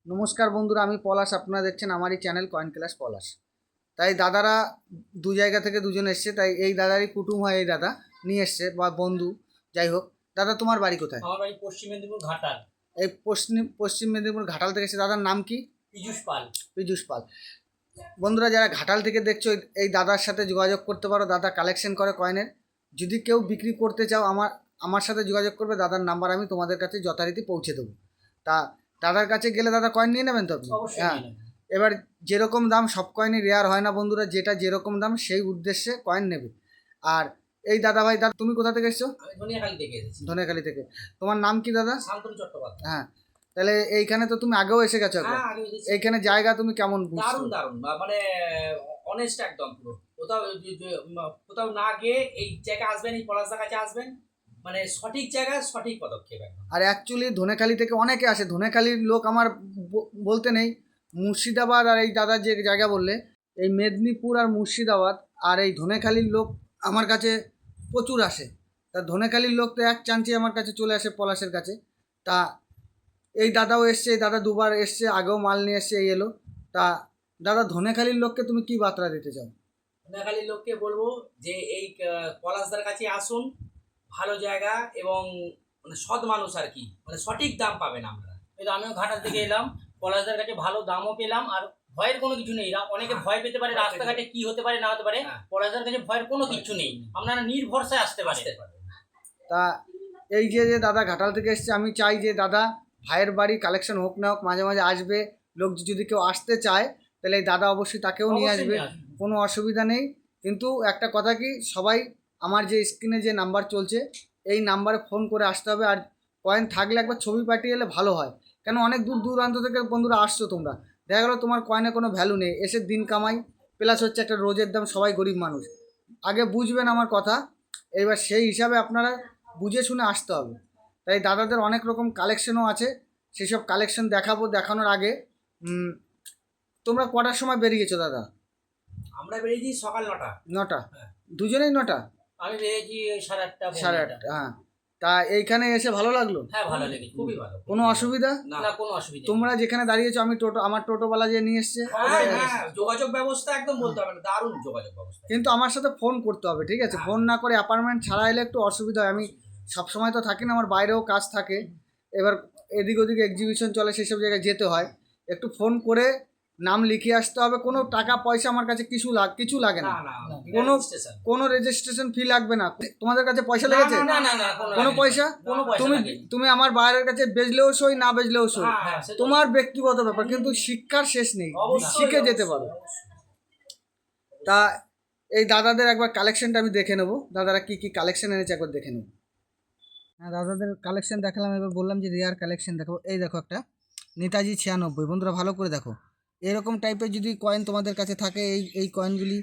নমস্কার বন্ধুরা, আমি পলাশ। আপনারা দেখছেন আমারই চ্যানেল কয়েন ক্লাস পলাশ। তাই দাদারা দু জায়গা থেকে দুজন এসছে, তাই এই দাদারই কুটুম হয়, এই দাদা নিয়ে এসছে বা বন্ধু, যাই হোক। দাদা, তোমার বাড়ি কোথায়? আমার বাড়ি পশ্চিম মেদিনীপুর ঘাটাল। এই পশ্চিম মেদিনীপুর ঘাটাল থেকে এসছে। দাদার নাম কি? পীযূষ পাল। পীযূষ পাল। বন্ধুরা, যারা ঘাটাল থেকে দেখছো, এই দাদার সাথে যোগাযোগ করতে পারো। দাদা কালেকশন করে কয়েনের। যদি কেউ বিক্রি করতে চাও, আমার সাথে যোগাযোগ করবে। দাদার নাম্বার আমি তোমাদের কাছে যথারীতি পৌঁছে দেবো। তা দাদার কাছে গেলে দাদা কয়েন নিয়ে নেবেন তো আপনি? অবশ্যই হ্যাঁ। নিয়ে নেব। এবার যেরকম দাম, সব কয়েনই রেয়ার হয় না বন্ধুরা। যেটা যেরকম দাম সেই উদ্দেশ্যে কয়েন নেবে। আর এই দাদা ভাই, দাদা তুমি কোথা থেকে এসছো? আমি ধনিয়াখালী থেকে এসেছি। ধনেখালি থেকে। তোমার নাম কি দাদা? শান্তনু চট্টোপাধ্যায়। হ্যাঁ। তাহলে এইখানে তো তুমি আগেও এসে গেছো একবার। হ্যাঁ, আগে এসেছি। এইখানে জায়গা তুমি কেমন বুঝছো? দারুণ দারুণ, মানে অনেস্ট একদম পুরো। কোথাও কোথাও না গিয়ে এই জায়গায় আসবেন, এই পলাশদার কাছে আসবেন, মানে সঠিক জায়গায় সঠিক পদক্ষেপ একদম। আর অ্যাকচুয়ালি ধনেখালি থেকে অনেকে আসে। ধনেখালির লোক আমার বলতে নেই। মুর্শিদাবাদ আর এই দাদা যে জায়গা বললে, এই মেদিনীপুর আর মুর্শিদাবাদ আর এই ধনেখালির লোক আমার কাছে প্রচুর আসে। তা ধনেখালির লোক তো এক চান্সে আমার কাছে চলে আসে পলাশের কাছে। তা এই দাদাও এসছে, এই দাদা দুবার এসছে, আগেও মাল নিয়ে এসছে, এই এলো। তা দাদা, ধনেখালির লোককে তুমি কি বার্তা দিতে চাও? ধনিয়াখালীর লোককে বলবো যে এই পলাশদার কাছে আসুন, ভালো জায়গা এবং মানে সৎ মানুষ আর কি, মানে সঠিক দাম পাবেন আমরা। এই তো আমিও ঘাটাল থেকে এলাম, পলাশদার কাছে ভালো দামও পেলাম, আর ভয়ের কোনো কিছু নেই। অনেকে ভয় পেতে পারে রাস্তাঘাটে কি হতে পারে না হতে পারে, পলাশদার কাছে ভয়ের কোনো কিছু নেই, আপনারা নির্ভরসায় আসতে পারেন। তা এই যে যে দাদা ঘাটাল থেকে এসছে, আমি চাই যে দাদা ভাইয়ের বাড়ি কালেকশন হোক না হোক, মাঝে মাঝে আসবে। লোক যদি কেউ আসতে চায়, তাহলে এই দাদা অবশ্যই তাকেও নিয়ে অবশ্যই আসবে। নিয়ে আসবে। কোনো অসুবিধা নেই। কিন্তু একটা কথা কি, সবাই আমার যে স্ক্রিনে যে নাম্বার চলছে, এই নাম্বারে ফোন করে আসতে হবে। আর কয়েন থাকলে একবার ছবি পাঠিয়ে এলে ভালো হয়। কেন অনেক দূর দূরান্ত থেকে বন্ধুরা আসছো তোমরা, দেখা গেলো তোমার কয়েনে কোনো ভ্যালু নেই, এসে দিন কামাই, প্লাস হচ্ছে একটা রোজের দাম। সবাই গরিব মানুষ, আগে বুঝবেন আমার কথা। এবার সেই হিসাবে আপনারা বুঝে শুনে আসতে হবে। তাই দাদাদের অনেক রকম কালেকশনও আছে, সেসব কালেকশন দেখাবো। দেখানোর আগে তোমরা কটার সময় বেরিয়েছো দাদা? আমরা বেরিয়েছি সকাল 9টা। 9টা? হ্যাঁ। দুজনেই 9টা? আমি বেরিয়েছি ওই 8:30 সাড়ে 8টা, হ্যাঁ। তা এইখানে এসে ভালো লাগলো? হ্যাঁ, ভালো লেগেছে, খুবই ভালো। কোনো অসুবিধা? না, কোনো অসুবিধা নেই। তোমরা যেখানে দাঁড়িয়েছো, আমি আমার টোটোওয়ালা যে নিয়ে এসছে। হ্যাঁ, হ্যাঁ, যোগাযোগ ব্যবস্থা একদম বলতে হবে না, দারুণ যোগাযোগ ব্যবস্থা। কিন্তু আমার সাথে ফোন করতে হবে, ঠিক আছে? ফোন না করে অ্যাপার্টমেন্ট ছাড়া এলে একটু অসুবিধা হয়। আমি সবসময় তো থাকি না, আমার বাইরেও কাজ থাকে। এবার এদিক ওদিক এক্সিবিশন চলে, সেসব জায়গায় যেতে হয়। একটু ফোন করে নাম লিখিয়ে আসতে হবে। কোনো টাকা পয়সা আমার কাছে কিছু লাগে না। না, না, কোনো স্টেশন। কোনো রেজিস্ট্রেশন ফি লাগবে না। তোমাদের কাছে পয়সা লেগেছে? না, না, না, কোনো পয়সা? কোনো পয়সা তুমি লাগেনি। তুমি আমার বাইরের কাছে বেচলেও সই, না বেচলেও সই, হ্যাঁ, হ্যাঁ, সে তো তোমার ব্যক্তিগত ব্যাপার। কিন্তু শিক্ষার শেষ নেই, অবশ্যই, শিখে যেতে অবশ্যই, পারো। অবশ্যই। তা এই দাদাদের একবার কালেকশনটা আমি দেখে নেবো। দাদারা কি কি কালেকশন এনেছে একবার দেখে নেবো। হ্যাঁ, দাদাদের কালেকশন দেখালাম, এবার বললাম যে রেয়ার কালেকশন দেখো। এই দেখো একটা নেতাজি 96। বন্ধুরা ভালো করে দেখো। এরকম টাইপের যদি কয়েন তোমাদের কাছে থাকে, এই কয়েনগুলি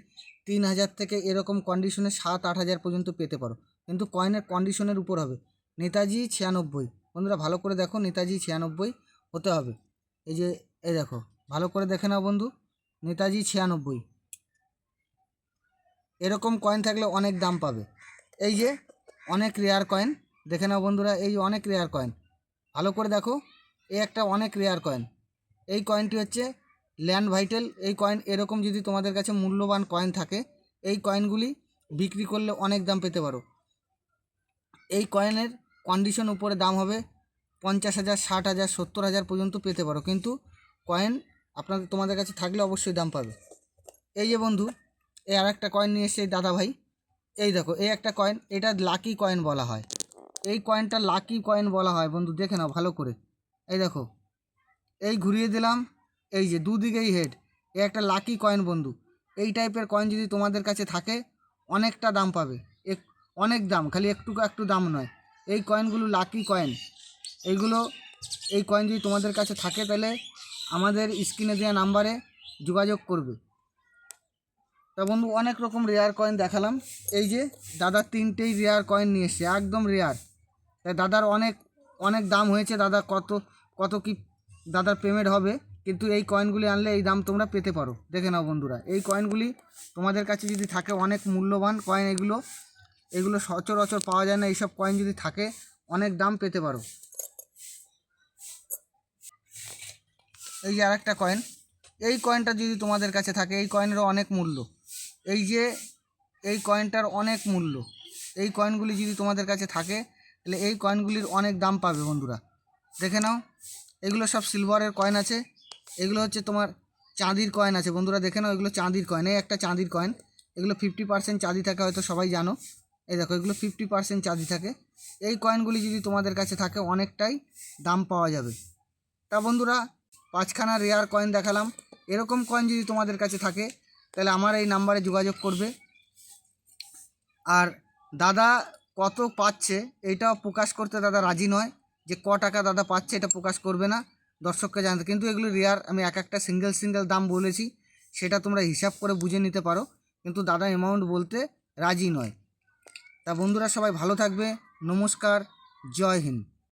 3000 থেকে এরকম কন্ডিশনে 7-8 হাজার পর্যন্ত পেতে পারো। কিন্তু কয়েনের কন্ডিশনের উপর হবে। নেতাজি 96, বন্ধুরা ভালো করে দেখো, নেতাজি 96 হতে হবে। এই যে এই দেখো, ভালো করে দেখে নাও বন্ধু, নেতাজি 96। এরকম কয়েন থাকলে অনেক দাম পাবে। এই যে অনেক রেয়ার কয়েন, দেখে নাও বন্ধুরা, এই অনেক রেয়ার কয়েন, ভালো করে দেখো। এই একটা অনেক রেয়ার কয়েন। এই কয়েনটি হচ্ছে ল্যান্ড ভাইটেল। এই কয়েন এরকম যদি তোমাদের কাছে মূল্যবান কয়েন থাকে, এই কয়েনগুলি বিক্রি করলে অনেক দাম পেতে পারো। এই কয়েনের কন্ডিশন উপরে দাম হবে 50,000, 60,000, 70,000 পর্যন্ত পেতে পারো। কিন্তু কয়েন তোমাদের কাছে থাকলে অবশ্যই দাম পাবে। এই যে বন্ধু, এই আর একটা কয়েন নিয়ে এসছে এই দাদা ভাই। এই দেখো, এই একটা কয়েন, এটা লাকি কয়েন বলা হয়। এই কয়েনটা লাকি কয়েন বলা হয় বন্ধু, দেখে নাও ভালো করে। এই দেখো, এই ঘুরিয়ে দিলাম, এই যে দুদিকেই হেড। এই একটা লাকি কয়েন বন্ধু। এই টাইপের কয়েন যদি তোমাদের কাছে থাকে, অনেকটা দাম পাবে। অনেক দাম, খালি একটু দাম নয়। এই কয়েনগুলো লাকি কয়েন। এই কয়েন যদি তোমাদের কাছে থাকে, তাহলে আমাদের স্ক্রিনে দেওয়া নাম্বারে যোগাযোগ করবে। তা বন্ধু, অনেক রকম রেয়ার কয়েন দেখালাম। এই যে দাদার 3টেই রেয়ার কয়েন নিয়ে এসছে, একদম রেয়ার। তাই দাদার অনেক অনেক দাম হয়েছে। দাদা কত কি দাদার পেমেন্ট হবে, কিন্তু এই কয়েনগুলি আনলে এই দাম তোমরা পেতে পারো। দেখে নাও বন্ধুরা, এই কয়েনগুলি তোমাদের কাছে যদি থাকে, অনেক মূল্যবান কয়েন এগুলো সচরাচর পাওয়া যায় না। এইসব কয়েন যদি থাকে, অনেক দাম পেতে পারো। এই যে আরেকটা কয়েন, এই কয়েনটা যদি তোমাদের কাছে থাকে, এই কয়েনেরও অনেক মূল্য। এই যে এই কয়েনটার অনেক মূল্য, এই কয়েনগুলি যদি তোমাদের কাছে থাকে তাহলে এই কয়েনগুলির অনেক দাম পাবে বন্ধুরা। দেখে নাও, এগুলো সব সিলভারের কয়েন আছে, এগুলো হচ্ছে তোমার চাঁদির কয়েন আছে বন্ধুরা। দেখে নাও, এগুলো চাঁদির কয়েন। এই একটা চাঁদির কয়েন, এগুলো 50% চাঁদি থাকে, হয়তো সবাই জানো। এই দেখো, এগুলো 50% চাঁদি থাকে। এই কয়েনগুলি যদি তোমাদের কাছে থাকে অনেকটাই দাম পাওয়া যাবে। তা বন্ধুরা, 5খানা রেয়ার কয়েন দেখালাম। এরকম কয়েন যদি তোমাদের কাছে থাকে তাহলে আমার এই নাম্বারে যোগাযোগ করবে। আর দাদা কত পাচ্ছে এইটাও প্রকাশ করতে দাদা রাজি নয়, যে টাকা দাদা পাচ্ছে এটা প্রকাশ করবে না দর্শককে জানাতে। কিন্তু এগুলো রেয়ার, আমি এক একটা সিঙ্গেল দাম বলেছি, সেটা তোমরা হিসাব করে বুঝে নিতে পারো, কিন্তু দাদা অ্যামাউন্ট বলতে রাজি নয়। তা বন্ধুরা, সবাই ভালো থাকবে। নমস্কার, জয় হিন্দ।